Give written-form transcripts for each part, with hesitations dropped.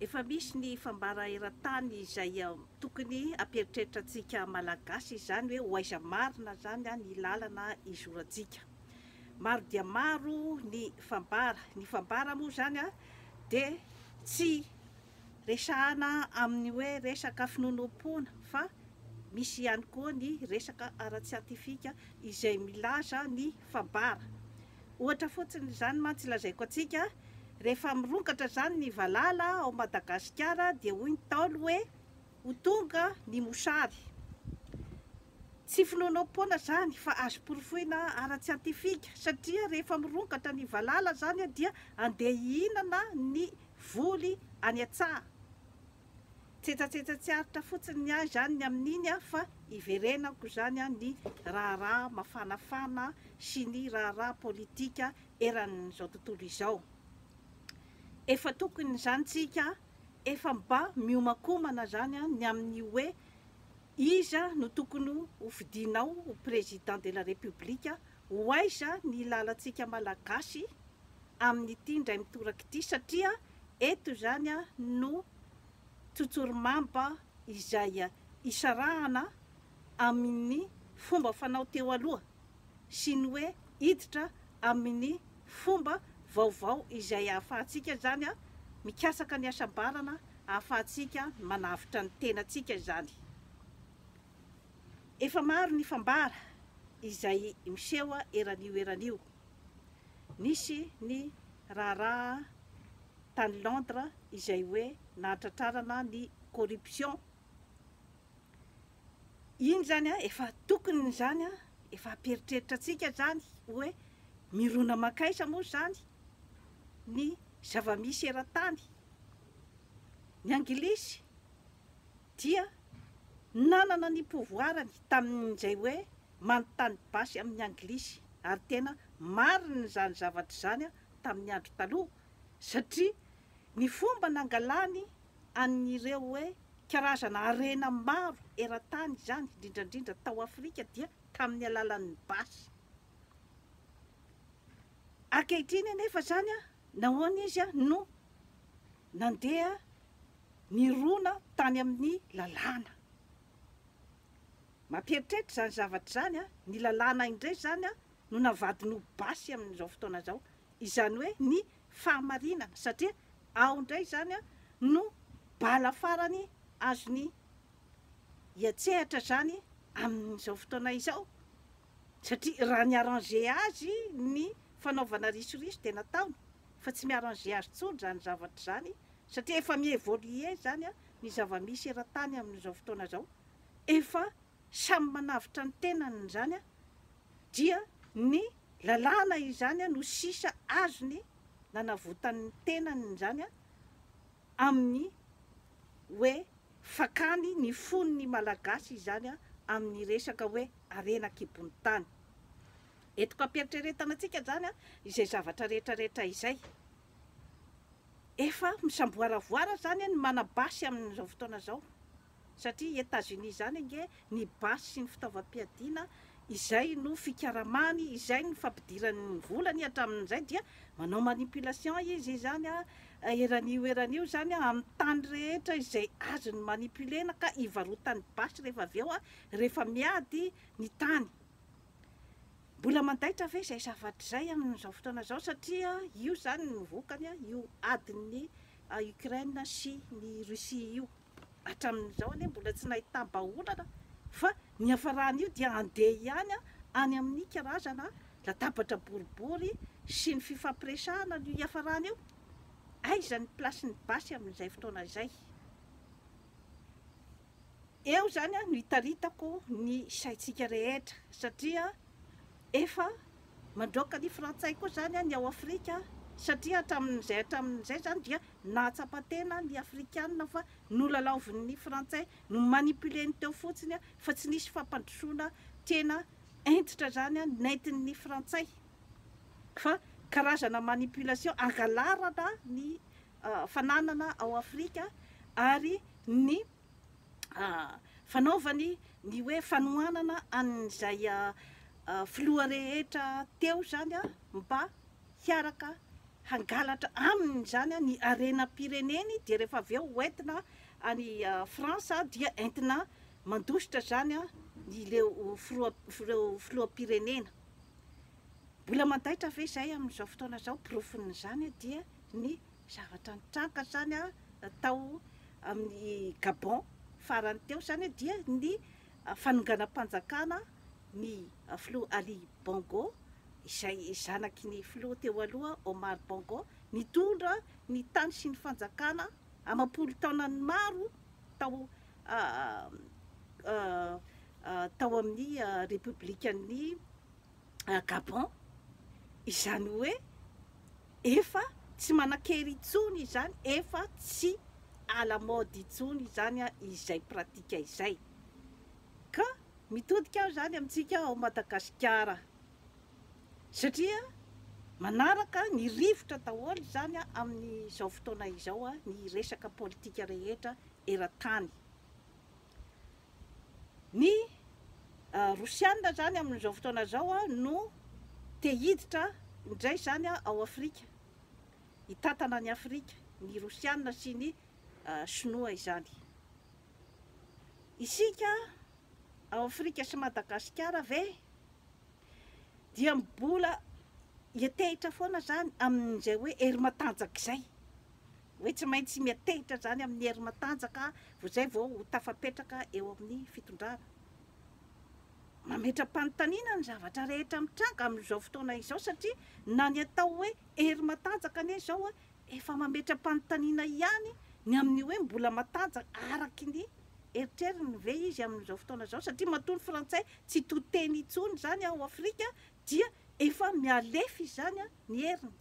Efa misy ny fambara eran-tany izay tokony ampieritreritratsika malagasy izany hoe hoaiza marina zany ny lalana izorantsika. Maro dia maro ny fambara moa zany de tsy resahana amin'ny hoe resaka finonom-pona fa misy ihany koa ny resaka ara-tsiantifika izay milaza ny fambara. Ohatra fotsiny zany mantsy lazaiko atsika rehefa mirongatra zany ny valala ao Madagasikara dia hoy ny Ntaolo hoe ho tonga ny mosary. Tsy finonom-pona zany fa azo porofoina ara-tsiantifika satria rehefa mirongatra ny valala zany dia andeha hihinana ny voly any an-tsaha. Tsetsatsetsatsyaritra fotsiny zany ny amin'iny fa iverenako zany ny raharaha mafanafana sy ny raharaha politika eran'izao tontolo izao. Efa tokony zany tsika efa mba miomakomana zany ny amin'ny hoe iza no tokony ho fidinao ho président de la république, hoaiza ny lalantsika malagasy amin'ity indray mitoraka ity satria eto zany no tsotsorimamba izay isarahana amin'ny fomba fanao teo aloha sy ny hoe hiditra amin'ny fomba vaovao izay ahafahantsika zany mikasaka ny asambarana, ahafahantsika manavitra ny tenantsika zany. Efa maro ny fambara izay miseho eran'io. Nisy ny raharaha tany Londres izay hoe nahatratrarana ny corruption. Iny zany efa tokony zany efa amperitreritratsika zany hoe mirona makaisa moa zany ny zava-misy eran-tany. Ny Anglisy dia nanana ny pouvoirany tamin'izay hoe manontany basy amin'ny Anglisy ary tena marina zany zavatra zany tamin'ny andro taloha satria ny fomba nangalany an'ireo hoe karazana arena maro eran-tany zany indrindrandrindra tao Afrika dia tamin'ny alalan'ny basy. Ankehitriny anefa zany nahoana izy no nandeha nirona tany amin'ny lalàna. Mamperitreritra zany zavatra zany ny lalàna indray zany no navadiny ho basy amin'izao fotoana zao, izany hoe ny fahamarinana satria ao indray zany no bala farany azony hiatsehatra zany amin'izao fotoana izao satria raha ny arranger azy ny fanaovana risoriso de nataony fa tsy miarranger azy tsony zany zavatra zany satria efa mievolue zany ny zava-misy eran-tany amin'izao fotoana zao, efa samy manavitra ny tenany zany dia ny lalàna izany no sisa azony nanavotany tenany zany amin'ny hoe fakany ny fon'ny malagasy zany amin'ny resaka hoe arena kibony tany. Etiko ampieritreretana atsika zany izay zavatra rehetrarehetra izay efa misamboaravoara zany ny manabasy amin'izao fotoana zao satria États-Unis zany nge ny basy sy ny fitaovam-piadiana izay no fikaramany, izay no fampidiran'ny volany hatramin'izay dia manao manipulation izy zany eran'io zany amin'ny tany rehetra izay azony manipulena ka ivarotany basy rehefa avy eo rehefa miady ny tany. Mbola mandaitra ve izay zavatra zay amin'izao fotoana zao satria io zany ny vokany io adin'ny Ukraine sy ny Russie io. Hatramin'izao ane mbola tsy nahita-baolana fa ny hafaran'io dia andeha ihany any amin'ny karazana latabatra boribory sy ny fifampiresahana ny hafaran'io. Aiza ny plasin'ny basy amin'izay fotoana izay. Eo zany no hitaritako ny saitsika rehetra satria efa mandroaka ny frantsay koa zany ny ao Afrika satria hatramin'izay zany dia nahatsapatena ny afrikanina fa nolalaovin'ny frantsay no manipuleny teo fotsiny fa tsy nisy fampandrosoana tena entitra zany nentin'ny frantsay fa karazana manipulation angalarana ny fananana ao Afrika ary ny fanaovany ny hoe fanohanana an'izay filoha rehetra teo zany mba hiaraka hangalatra aminy zany ny arenam-pireneny, dia rehefa avy eo hoentina any Fransa dia entina mandositra zany ny leo filoham-pirenena. Mbola mandaitra ve zay amin'izao fotoana zao profin'izany dia ny zavatra nitranga zany tao amin'ny Gabon farany teo zany dia ny fanonganam-panjakana ny filoha Ali Bongo, izay zanaky ny filoha teo aloha Omar Bongo, nitondra ny tany sy ny fanjakana amam-polo taonany maro tao tao amin'ny republikan'ny Gabon. Izany hoe efa tsy manan-kery intsony izany, efa tsy alamody intsony izany izay pratika izay. Ka mitodika aho zany amintsika ao Madagasikara, satria manaraka ny rivotra daholo zany amin'izao fotoana izao ny resaka politika rehetra eran-tany. Ny Rosianina zany amin'izao fotoana zao no te hiditra indray zany ao Afrika, hitantana ny Afrika, ny Rosianina sy ny Sinoa izany. Isika ao Afrika sy Madagasikara ve dia mbola hiatehitra foana zany amin'izay hoe hery matanjaka izay, hoe tsy maintsy miatehitra zany amin'ny hery matanjaka vao zay vao ho tafapetraka eo amin'ny fitondrana. Mametra-panontaniana ny zavatra rehetra mitranga amin'izao fotoana izao, satria na ny atao hoe hery matanjaka anie zao efa mametra-panontaniana ihany ny amin'ny hoe mbola matanjaka araky ny eritreriny ve izy amin'izao fotoana zao, satria matoa ny frantsay tsy toteny intsony zany ao Afrika dia efa mialefy zany ny heriny.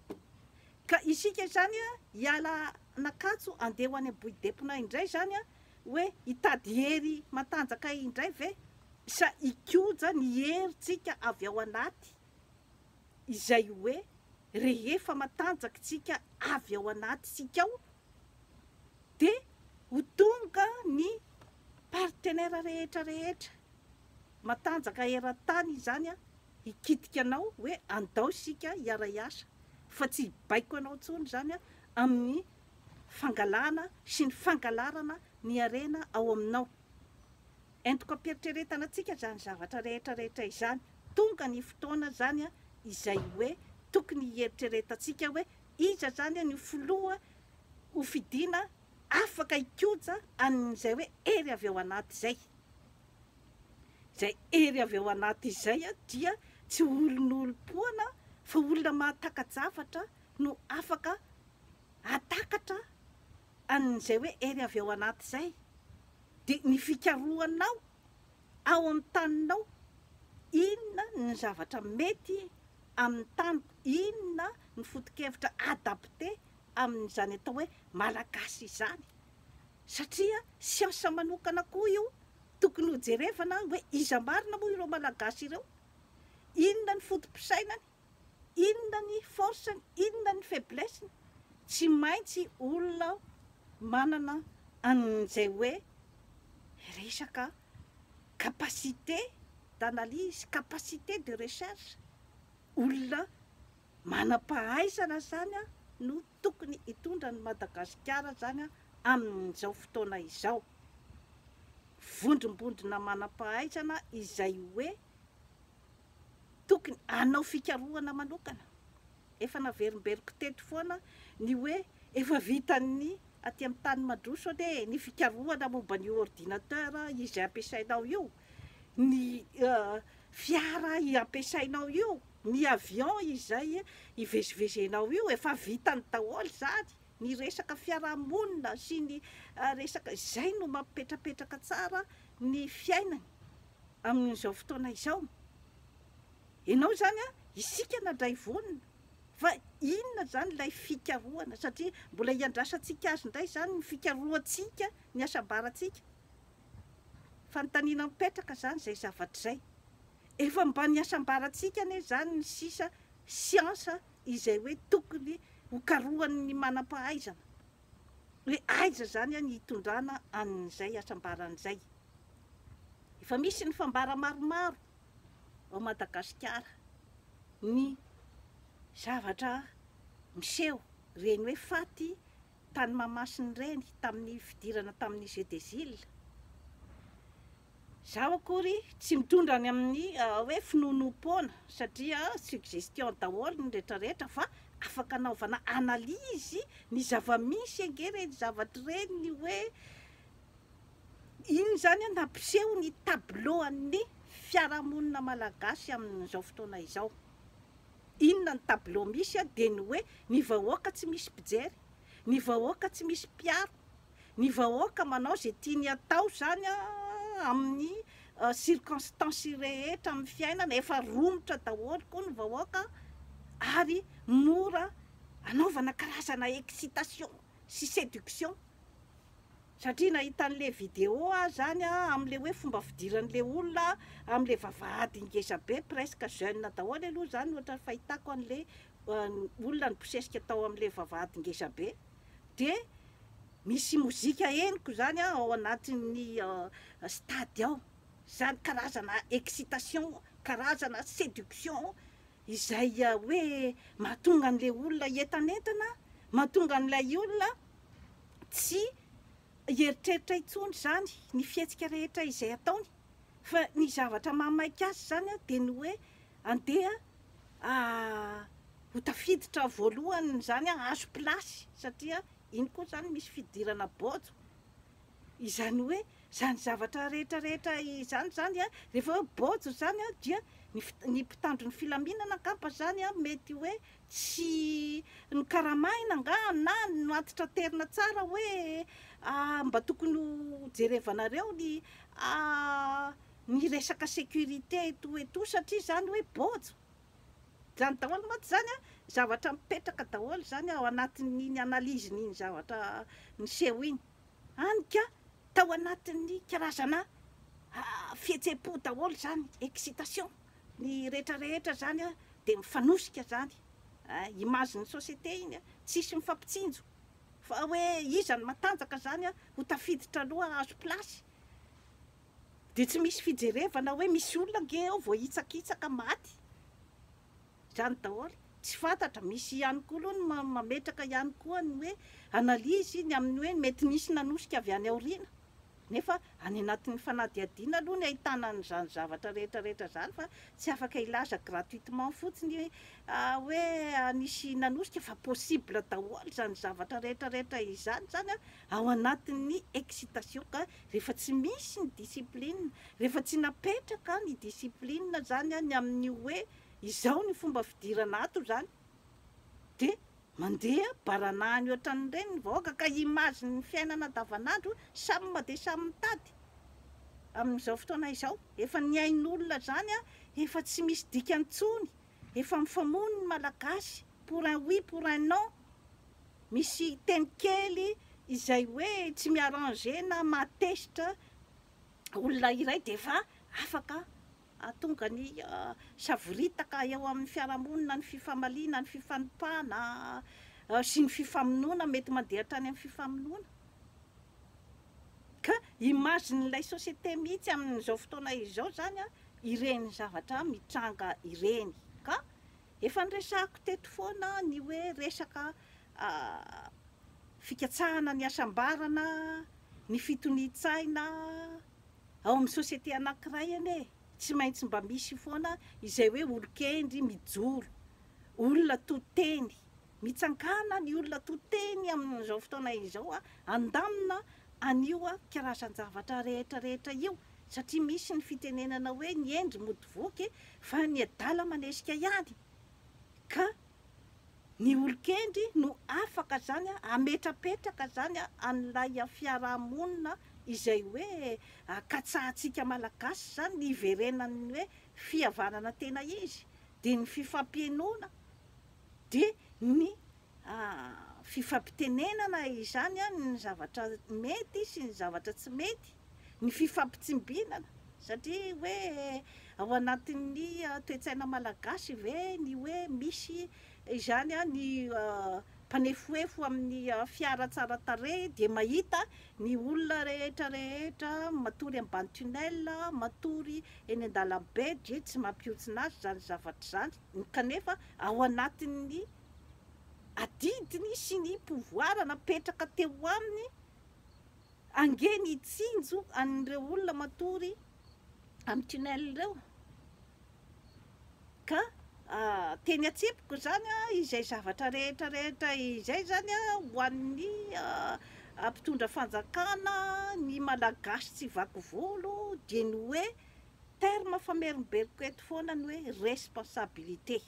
Ka isika zany hiala nakatso andeha ho any Bohidepona indray zany hoe hitady hery matanjaka indray ve, sa hikoja ny herintsika avy ao anaty izay hoe rehefa matanjaka tsika avy ao anaty tsika ao de ho tonga ny partenera rehetra rehetra matanjaka eran-tany zany hikitika anao hoe andao sika hiara-iasa, fa tsy baiko anao intsony zany amin'ny fangalana sy ny fangalarana ny arena ao aminao. Entiko ampieritrretana antsika zany zavatra rehetra rehetra izany, tonga ny fotoana zany izay hoe tokony hieritreretantsika hoe iza zany ny filoha ho fidiana afaka hikoja an'izay hoe hery avy ao anaty izay. Zay hery avy ao anaty izay dia tsy olon'olom-poana fa olona mahataka-javatra no afaka atakatra an'izay hoe hery avy ao anaty izay. De ny fikarohanao ao amin'ny taninao, inona ny zavatra mety amin'ny tany, inona ny foto-kevitra adapté amin'izany atao hoe malagasy izany. Satria siansa manokana koa io, tokony ho jerevana hoe iza marina moa ireo malagasy ireo, inona ny fotom-pisainany, inona ny forceny, inona ny faiblesseny. Tsy maintsy olona manana an'izay hoe resaka capacité d'analyse, capacité de recherche, olona manam-pahaizana zany no tokony hitondra ny Madagasikara zany amin'izao fotoana izao. Vondrombondrona manam-pahaizana izay hoe tokony anao fikarohana manokana. Efa naverimberiko teto foana ny hoe efa vitan'ny aty amin'ny tany mandroso ane ny fikarohana momba ny ordinateur izay ampiasainao io, ny fiara ampiasainao io, ny avion izay hivezivezenao io, efa vitany daholo zany. Ny resaka fiarahamonina sy ny resaka izay no mampipetrapetraka tsara ny fiainany amin'izao fotoana izao. Ianao zany isika nadray vonina, fa inona zany ilay fikarohana, satria mbola hiandrasantsika azy indray zany ny fikarohantsika, ny asambaratsika. Fanontaniana mipetraka zany zay zavatra zay. Efa mba ny asambaratsika ane zany ny sisa siansa izay hoe tokony ho karohan'ny manam-pahaizana. Hoe aiza zany ny hitondrana an'izay asambaran'izay. Efa misy ny fambara maromaro ao Madagasikara, ny zavatra miseho reny hoe faty tany Mahamasina reny tamin'ny fidirana tamin'ny Gédésil. Zaho akory tsy mitondra any amin'ny hoe finonom-poana satria suggestion daholo ny rehetrarehetra fa afaka anaovana analyzy ny zava-misy ange reny zavatra reny ny hoe iny zany nampiseho ny tableau an'ny fiarahamonina malagasy amin'izao fotoana izao. Inona ny tableau misy dia ny hoe ny vahoaka tsy misy mpijery, ny vahoaka tsy misy mpiaro, ny vahoaka manao zay tiany atao zany amin'ny circonstance rehetra amin'ny fiainana, efa romotra daholo koa ny vahoaka ary mora anaovana karazana excitation sy séduction. Satria nahita an'le vidéo zany amin'le hoe fomba fidiran'le olona amin'le vavahady ngeza be, presque jeune daholo aloha zany ohatra fahitako an'le olona niposesika tao amin'le vavahady ngeza be, de misy mozika henoko zany ao anatin'ny stady ao, zany karazana excitation, karazana séduction izay hoe mahatonga an'le olona entanentana, mahatonga an'ilay olona tsy hieritreritra intsony zany ny fihetsika rehetra izay ataony, fa ny zavatra mahamaika azy zany dia ny hoe andeha ho tafiditra voalohany zany azo plasy, satria iny koa zany misy fidirana bojo, izany hoe zany zavatra rehetrarehetra zany rehefa hoe bojo zany dia ny mpitandro ny filaminana angamba zany mety hoe tsy nokaramaina nga na noatitra terina tsara hoe mba tokony ho jerevanareo ny resaka sécurité etoeto, satria zany hoe bojo zany daholo maty zany zavatra mipetraka daholo zany ao anatin'iny analyzin'iny zavatra niseho iny, anika tao anatin'ny karazana fihetsem-po daholo zany, excitation ny rehetrarehetra zany dia mifanosika zany image-ny société iny tsisy mifampitsinjo fa hoe izany matanjaka zany ho tafiditra aloha azo plasy, dia tsy misy fijerevana hoe misy olona nge eo vao hitsakitsaka maty, zany daholo tsy fantatra. Misy ihany koa aloha ny mametraka ihany koa ny hoe analyzy ny amin'ny hoe mety misy nanosika avy any aoriana, nefa any anatin'ny fanadihadiana aloha ny ahitana n'izany zavatra rehetrarehetra zany, fa tsy afaka ilaza gratuitement fotsiny hoe nisy nanosika, fa possible daholo zany zavatra rehetrarehetra izany zany ao anatin'ny excitation. Ka rehefa tsy misy ny discipline, rehefa tsy napetraka ny discipline zany ny amin'ny hoe izao ny fomba fidirana ato zany, dia mandeha baranahany ohatran'ireny ny vahoaka, ka image ny fiainana andavanandro samy mandeha samy mitady amin'izao fotoana izao. Efa ny ain'olona zany efa tsy misy dikantsony, efa mifamono ny malagasy pour un oui pour un non, misy teny kely izay hoe tsy miarranger na matesitra olona iray dia efa afaka tonga ny savoritaka eo amin'ny fiarahamonina, ny fifamaliana, ny fifanompana sy ny fifamonoana, mety mandeha hatrany amin'ny fifamonoana. Ka image-n'ilay société mihitsy amin'izao fotoana izao zany ireny zavatra mitranga ireny. Ka efa niresahako teto foana ny hoe resaka fikatsahana ny asambarana, ny fitonian-tsaina ao amin'ny société anankiray anie, tsy maintsy mba misy foana izay hoe olon-kendry mijoro, olona toteny, mitsangana ny olona toteny amin'izao fotoana izao andamina anio karazan-javatra rehetrarehetra io, satria misy ny fitenenana hoe ny endry mody voky fa ny adala manesika ihany. Ka ny olon-kendry no afaka zany ametrapetraka zany an'ilay fiarahamonina izay hoe katsahantsika malagasy zany, ny iverenan'ny hoe fihavanana tena izy, dia ny fifampienoana, dia ny fifampitenenana izany ny zavatra mety sy ny zavatra tsy mety, ny fifampitsimbinana, satria hoe ao anatin'ny toe-tsaina malagasy ve ny hoe misy izany ny mpanefoefo amin'ny fiara tsara tarehy dia mahita ny olona rehetrarehetra matory ambany tunnel, matory eny an-dalambe, dia tsy mampiotsina azy zany zavatra zany, kanefa ao anatin'ny adidiny sy ny pouvoir napetraka teo aminy angeny itsinjo an'ireo olona matory amin'ny tunnel ireo. Ka teny atsipoko zany izay zavatra rehetrarehetra izay zany ho an'ny mpitondra fanjakana ny malagasy tsy vaky volo dia ny hoe terme famerimberiko eto foana ny hoe responsabilité,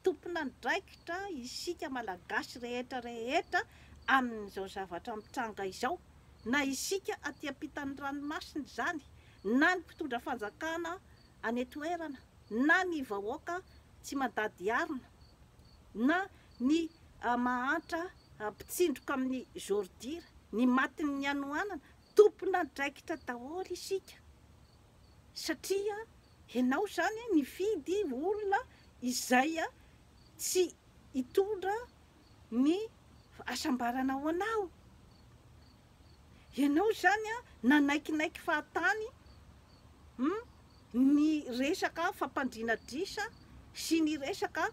tompon'andraikitra isika malagasy rehetrarehetra amin'izao zavatra mitranga izao, na isika aty ampitan'ny ranomasina zany, na ny mpitondra fanjakana any toerana, na ny vahoaka tsy mandady arina, na ny mahantra mpitsindroka amin'ny zordira, ny matin'ny anoanana, tompon'andraikitra daholo isika. Satria ianao zany nifidy olona izay tsy hitondra ny asambarana ho anao. Ianao zany nanaikinaiky fahatany ny resaka fampandriana-drisa sy ny resaka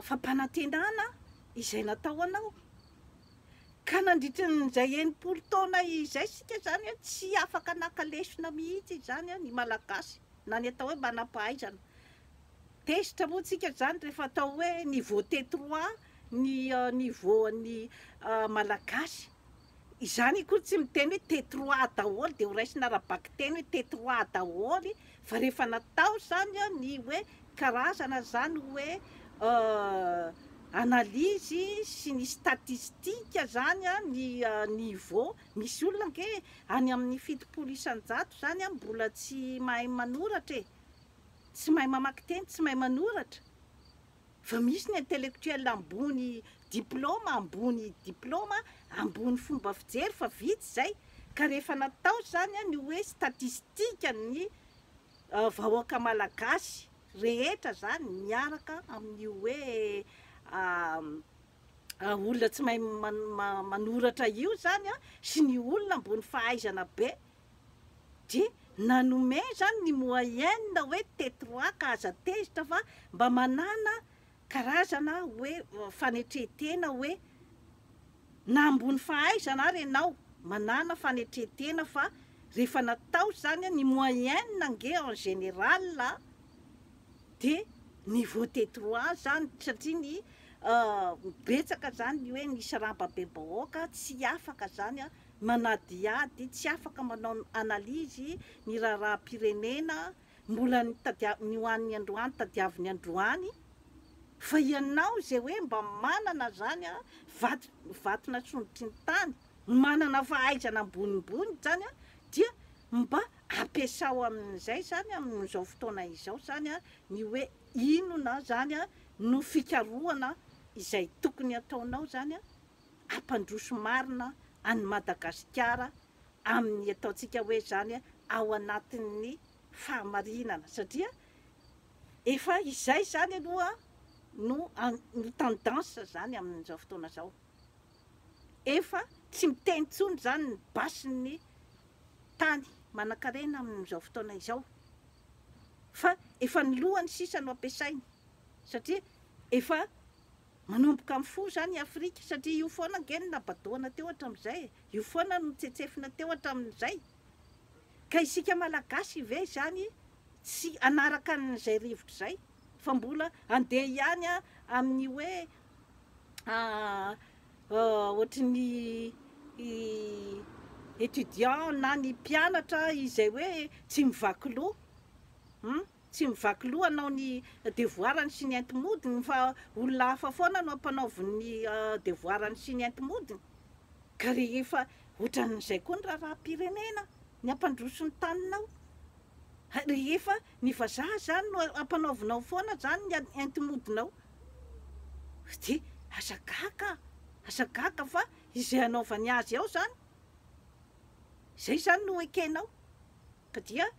fampanantenana izay natao anao. Ka nandritra n'izay 80 taona izay sika zany tsy afaka naka-lesona mihitsy zany ny malagasy, na ny atao hoe manam-pahaizana. Tezitra moa tsika zany rehefa atao hoe niveau T3 ny niveau ny malagasy. Izany koa tsy miteny hoe T3 daholo dia ho raisina ara-baky teny hoe T3 daholy, fa rehefa natao zany ny hoe karazana zany hoe analyzy sy ny statistika zany ny niveau. Misy olona ange any amin'ny 70 isan-jato zany mbola tsy mahay manoratra tsy mahay mamaky teny, tsy mahay manoratra. Fa misy ny intellectuel ambony diplôma, ambony fomba fijery fa vitsy zay. Ka rehefa natao zany ny hoe statistika ny vahoaka malagasy rehetra zany miaraka amin'ny hoe olona tsy mahay manoratra io zany sy ny olona ambony fahaizana be, dia nanome zany ny moyenne hoe T3 ka aza tezitra fa mba manana karazana hoe fanetretena hoe na ambony fahaizana ary ianao manana fanetretena, fa rehefa natao zany ny moyenne ange en général dia niveau T3 zany. Satria ny betsaka zany hoe nisy rampabe bahoaka tsy afaka zany manadiady, tsy afaka manao analyzy ny raharaham-pirenena mbola ny hoan'ny androany tadiavin'ny androany. Fa ianao zay hoe mba manana zany vatona sondritry ny tany, manana fahaizana ambonimbony zany dia mba ampiasao amin'izay zany amin'izao fotoana izao zany ny hoe inona zany no fikarohana izay tokony ataonao zany ampandroso marina any Madagasikara amin'ny ataontsika hoe zany ao anatin'ny fahamarinana. Satria efa izay zany aloha no tendance zany amin'izao fotoana zao. Efa tsy miteny tsony zany ny basin'ny tany manan-karena amin'izao fotoana izao, fa efa ny lohany sisa no ampiasainy. Satria efa manomboka amin'ny fo zany Afrika, satria io foana angeny nabadoana teo hatramin'izay, io foana no tsetsefina teo hatramin'izay. Ka isika malagasy ve zany tsy anaraka n'izay rivotra zay, fa mbola andeha ihany amin'ny hoe ohatran'ny étudiant na ny mpianatra izay hoe tsy mivaky loha, tsy mivaky loha anao ny devoirany sy ny entimodiny, fa olona hafa foana no ampanaoviny devoirany sy ny entimodiny. Ka rehefa ohatran'izay koa ny raharaham-pirenena ny ampandroso ny taninao, rehefa ny vazaha zany no ampanaovinao foana zany ny entimodinao, dia azagaka fa izay anaovany azy ao zany, zay zany no ekenao. Ka dia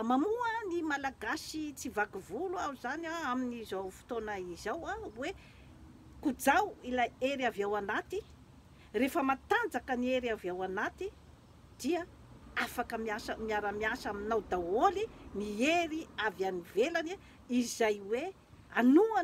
mamoa ny malagasy tsy vaky volo aho zany amin'izao fotoana izao hoe kojao ilay hery avy ao anaty. Rehefa matanjaka ny hery avy ao anaty dia afaka miara-miasa aminao daholy ny hery avy any ivelany izay hoe anoa